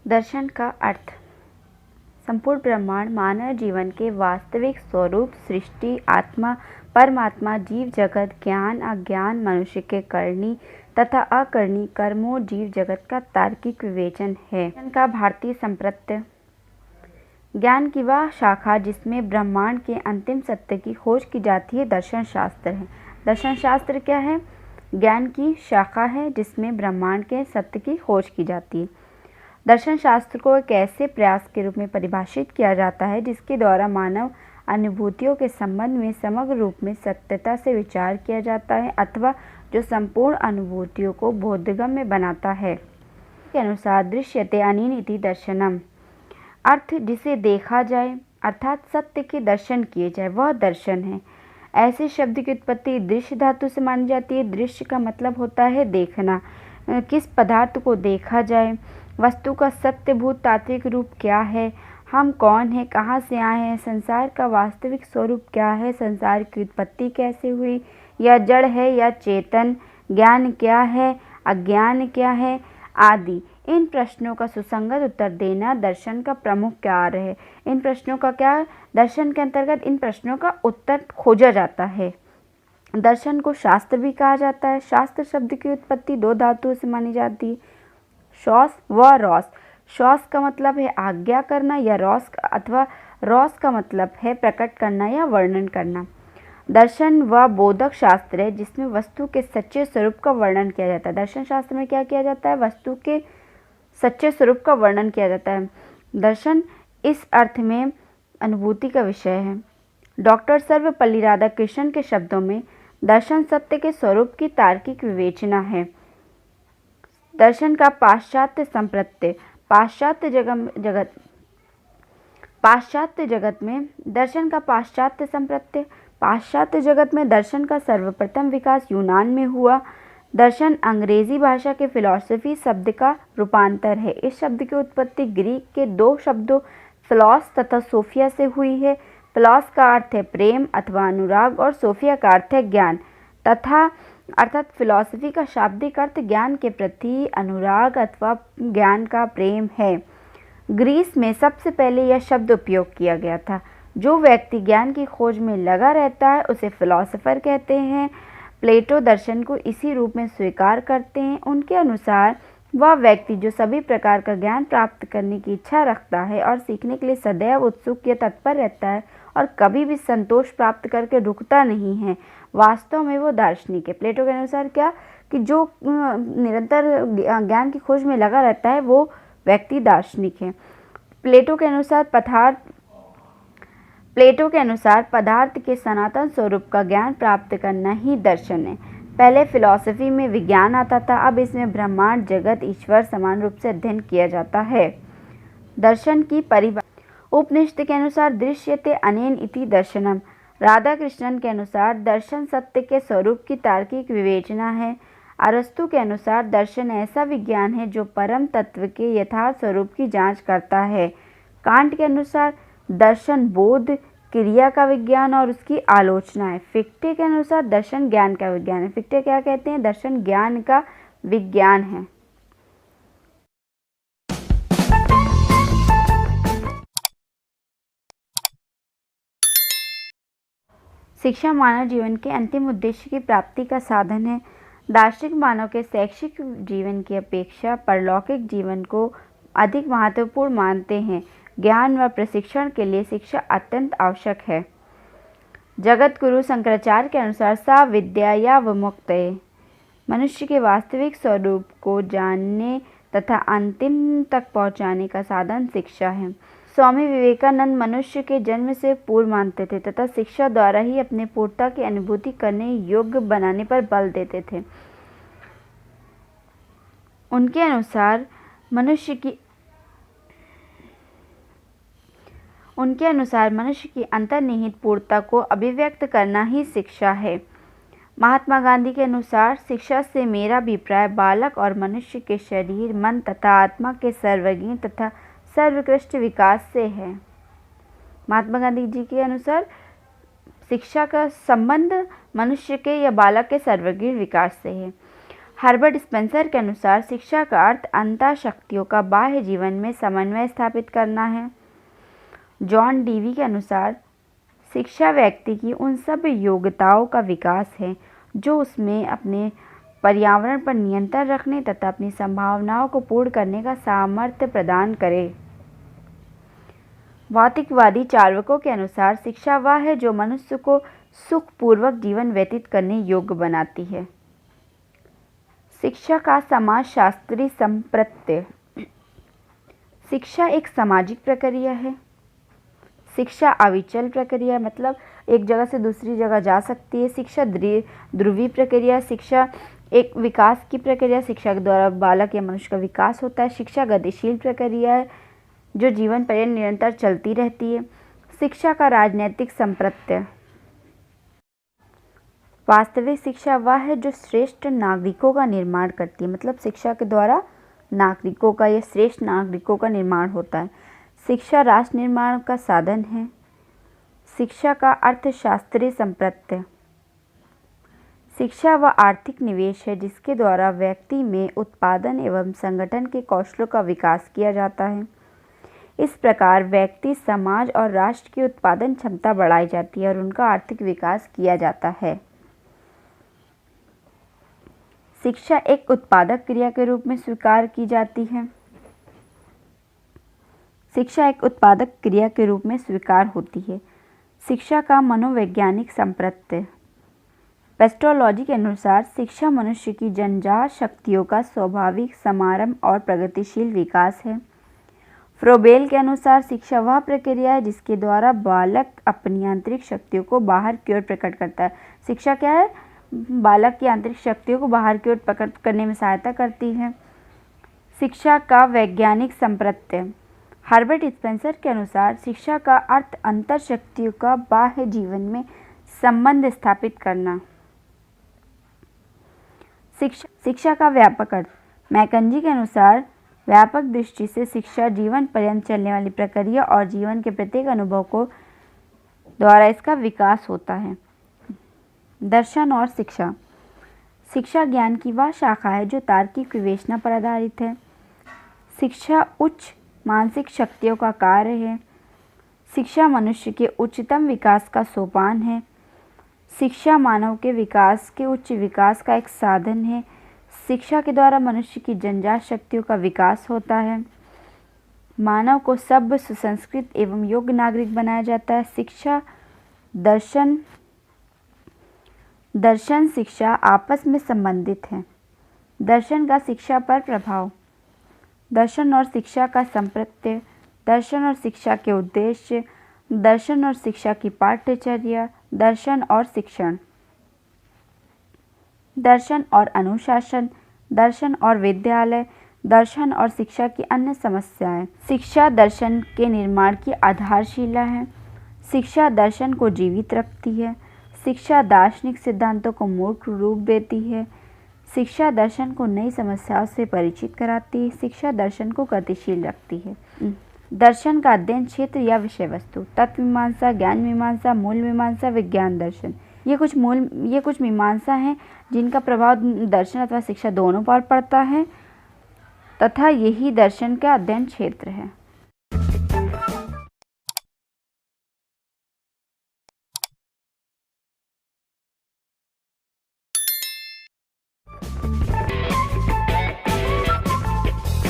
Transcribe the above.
दर्शन का अर्थ। संपूर्ण ब्रह्मांड मानव जीवन के वास्तविक स्वरूप, सृष्टि, आत्मा, परमात्मा, जीव जगत, ज्ञान, अज्ञान, मनुष्य के करनी तथा अकरणी कर्मों, जीव जगत का तार्किक विवेचन है। दर्शन का भारतीय संप्रत्य। ज्ञान की वह शाखा जिसमें ब्रह्मांड के अंतिम सत्य की खोज की जाती है, दर्शन शास्त्र है। दर्शन शास्त्र क्या है? ज्ञान की शाखा है जिसमें ब्रह्मांड के सत्य की खोज की जाती है। दर्शन शास्त्र को एक ऐसे प्रयास के रूप में परिभाषित किया जाता है जिसके द्वारा मानव अनुभूतियों के संबंध में समग्र रूप में सत्यता से विचार किया जाता है अथवा जो संपूर्ण अनुभूतियों को बोधगम्य बनाता है। के अनुसार दृश्यते अनेन इति दर्शनम, अर्थ जिसे देखा जाए अर्थात सत्य के दर्शन किए जाए वह दर्शन है। ऐसे शब्द की उत्पत्ति दृश्य धातु से मानी जाती है। दृश्य का मतलब होता है देखना। किस पदार्थ को देखा जाए, वस्तु का सत्यभूत तात्विक रूप क्या है, हम कौन हैं, कहाँ से आए हैं, संसार का वास्तविक स्वरूप क्या है, संसार की उत्पत्ति कैसे हुई, यह जड़ है या चेतन, ज्ञान क्या है, अज्ञान क्या है आदि। इन प्रश्नों का सुसंगत उत्तर देना दर्शन का प्रमुख कार्य है। इन प्रश्नों का क्या, दर्शन के अंतर्गत इन प्रश्नों का उत्तर खोजा जाता है। दर्शन को शास्त्र भी कहा जाता है। शास्त्र शब्द की उत्पत्ति दो धातुओं से मानी जाती है, शौस व रॉस। शौस का मतलब है आज्ञा करना या रॉस अथवा रॉस का मतलब है प्रकट करना या वर्णन करना। दर्शन व बोधक शास्त्र है जिसमें वस्तु के सच्चे स्वरूप का वर्णन किया जाता है। दर्शन शास्त्र में क्या किया जाता है? वस्तु के सच्चे स्वरूप का वर्णन किया जाता है। दर्शन इस अर्थ में अनुभूति का विषय है। डॉक्टर सर्वपल्ली राधाकृष्णन के शब्दों में दर्शन सत्य के स्वरूप की तार्किक विवेचना है। दर्शन का पाश्चात्य संप्रत्य। पाश्चात्य जगत में दर्शन का पाश्चात्य संप्रत्य। पाश्चात्य जगत में दर्शन का सर्वप्रथम विकास यूनान में हुआ। दर्शन अंग्रेजी भाषा के फिलॉसफी शब्द का रूपांतर है। इस शब्द की उत्पत्ति ग्रीक के दो शब्दों फिलॉस तथा सोफिया से हुई है। फिलॉस का अर्थ है प्रेम अथवा अनुराग और सोफिया का अर्थ है ज्ञान तथा अर्थात फिलॉसफी का शाब्दिक अर्थ ज्ञान के प्रति अनुराग अथवा ज्ञान का प्रेम है। ग्रीस में सबसे पहले यह शब्द उपयोग किया गया था। जो व्यक्ति ज्ञान की खोज में लगा रहता है उसे फिलॉसफर कहते हैं। प्लेटो दर्शन को इसी रूप में स्वीकार करते हैं। उनके अनुसार वह व्यक्ति जो सभी प्रकार का ज्ञान प्राप्त करने की इच्छा रखता है और सीखने के लिए सदैव उत्सुक या तत्पर रहता है और कभी भी संतोष प्राप्त करके रुकता नहीं है, वास्तव में वो दार्शनिक है। प्लेटो के अनुसार क्या कि जो निरंतर ज्ञान की खोज में लगा रहता है वो व्यक्ति दार्शनिक है। प्लेटो के अनुसार पदार्थ के सनातन स्वरूप का ज्ञान प्राप्त करना ही दर्शन है। पहले फिलॉसफी में विज्ञान आता था, अब इसमें ब्रह्मांड, जगत, ईश्वर समान रूप से अध्ययन किया जाता है। दर्शन की परिभाषा। उपनिषद के अनुसार दृश्यते अनेन इति दर्शनम। राधा कृष्णन के अनुसार दर्शन सत्य के स्वरूप की तार्किक विवेचना है। अरस्तु के अनुसार दर्शन ऐसा विज्ञान है जो परम तत्व के यथार्थ स्वरूप की जांच करता है। कांट के अनुसार दर्शन बोध क्रिया का विज्ञान और उसकी आलोचना है। फिक्टे के अनुसार दर्शन ज्ञान का विज्ञान है। फिक्टे क्या कहते हैं? दर्शन ज्ञान का विज्ञान है। शिक्षा मानव जीवन के अंतिम उद्देश्य की प्राप्ति का साधन है। दार्शनिक मानव के शैक्षिक जीवन की अपेक्षा परलौकिक जीवन को अधिक महत्वपूर्ण मानते हैं। ज्ञान व प्रशिक्षण के लिए शिक्षा अत्यंत आवश्यक है। जगत गुरु शंकराचार्य के अनुसार सा विद्या या विमुक्तये, मनुष्य के वास्तविक स्वरूप को जानने तथा अंतिम तक पहुंचाने का साधन शिक्षा है। स्वामी विवेकानंद मनुष्य के जन्म से पूर्व मानते थे तथा शिक्षा द्वारा ही अपने पूर्णता की अनुभूति करने योग्य बनाने पर बल देते थे। उनके अनुसार मनुष्य की अंतर्निहित पूर्णता को अभिव्यक्त करना ही शिक्षा है। महात्मा गांधी के अनुसार शिक्षा से मेरा अभिप्राय बालक और मनुष्य के शरीर, मन तथा आत्मा के सर्वज्ञ तथा सर्वोत्कृष्ट विकास से है। महात्मा गांधी जी के अनुसार शिक्षा का संबंध मनुष्य के या बालक के सर्वज्ञ विकास से है। हर्बर्ट स्पेंसर के अनुसार शिक्षा का अर्थ अंतः शक्तियों का बाह्य जीवन में समन्वय स्थापित करना है। जॉन डीवी के अनुसार शिक्षा व्यक्ति की उन सब योग्यताओं का विकास है जो उसमें अपने पर्यावरण पर नियंत्रण रखने तथा अपनी संभावनाओं को पूर्ण करने का सामर्थ्य प्रदान करे। भौतिकवादी चार्वाकों के अनुसार शिक्षा वह है जो मनुष्य को सुखपूर्वक जीवन व्यतीत करने योग्य बनाती है। शिक्षा का समाजशास्त्री संप्रत्यय। शिक्षा एक सामाजिक प्रक्रिया है। शिक्षा अविचल प्रक्रिया मतलब एक जगह से दूसरी जगह जा सकती है। शिक्षा ध्रुवीय प्रक्रिया। शिक्षा एक विकास की प्रक्रिया। शिक्षा के द्वारा बालक या मनुष्य का विकास होता है। शिक्षा गतिशील प्रक्रिया है जो जीवन पर्यंत निरंतर चलती रहती है। शिक्षा का राजनैतिक संप्रत्यय। वास्तविक शिक्षा वह है जो श्रेष्ठ नागरिकों का निर्माण करती है, मतलब शिक्षा के द्वारा नागरिकों का या श्रेष्ठ नागरिकों का निर्माण होता है। शिक्षा राष्ट्र निर्माण का साधन है। शिक्षा का अर्थशास्त्रीय संप्रत्यय। शिक्षा वह आर्थिक निवेश है जिसके द्वारा व्यक्ति में उत्पादन एवं संगठन के कौशलों का विकास किया जाता है। इस प्रकार व्यक्ति, समाज और राष्ट्र की उत्पादन क्षमता बढ़ाई जाती है और उनका आर्थिक विकास किया जाता है। शिक्षा एक उत्पादक क्रिया के रूप में स्वीकार की जाती है। शिक्षा एक उत्पादक क्रिया के रूप में स्वीकार होती है। शिक्षा का मनोवैज्ञानिक संप्रत्यय। पेस्टोलॉजी के अनुसार शिक्षा मनुष्य की जन्मजात शक्तियों का स्वाभाविक समारंभ और प्रगतिशील विकास है। फ्रोबेल के अनुसार शिक्षा वह प्रक्रिया है जिसके द्वारा बालक अपनी आंतरिक शक्तियों को बाहर की ओर प्रकट करता है। शिक्षा क्या है? बालक की आंतरिक शक्तियों को बाहर की ओर प्रकट करने में सहायता करती है। शिक्षा का वैज्ञानिक संप्रत्यय। हर्बर्ट स्पेंसर के अनुसार शिक्षा का अर्थ अंतर शक्तियों का बाह्य जीवन में संबंध स्थापित करना। शिक्षा का व्यापक अर्थ। मैकेंजी के अनुसार व्यापक दृष्टि से शिक्षा जीवन पर्यंत चलने वाली प्रक्रिया और जीवन के प्रत्येक अनुभव को द्वारा इसका विकास होता है। दर्शन और शिक्षा। शिक्षा ज्ञान की वह शाखा है जो तार्किक विवेचना पर आधारित है। शिक्षा उच्च मानसिक शक्तियों का कार्य है। शिक्षा मनुष्य के उच्चतम विकास का सोपान है। शिक्षा मानव के विकास के उच्च विकास का एक साधन है। शिक्षा के द्वारा मनुष्य की जन्मजात शक्तियों का विकास होता है। मानव को सभ्य, सुसंस्कृत एवं योग्य नागरिक बनाया जाता है। शिक्षा दर्शन शिक्षा आपस में संबंधित है। दर्शन का शिक्षा पर प्रभाव। दर्शन और शिक्षा का संप्रत्यय। दर्शन और शिक्षा के उद्देश्य। दर्शन और शिक्षा की पाठ्यचर्या। दर्शन और शिक्षण। दर्शन और अनुशासन। दर्शन और विद्यालय। दर्शन और शिक्षा की अन्य समस्याएं। शिक्षा दर्शन के निर्माण की आधारशिला है। शिक्षा दर्शन को जीवित रखती है। शिक्षा दार्शनिक सिद्धांतों को मूर्त रूप देती है। शिक्षा दर्शन को नई समस्याओं से परिचित कराती है। शिक्षा दर्शन को गतिशील रखती है। दर्शन का अध्ययन क्षेत्र या विषय वस्तु। तत्व मीमांसा, ज्ञान मीमांसा, मूल मीमांसा, विज्ञान दर्शन। ये कुछ मीमांसा हैं जिनका प्रभाव दर्शन अथवा शिक्षा दोनों पर पड़ता है तथा यही दर्शन का अध्ययन क्षेत्र है।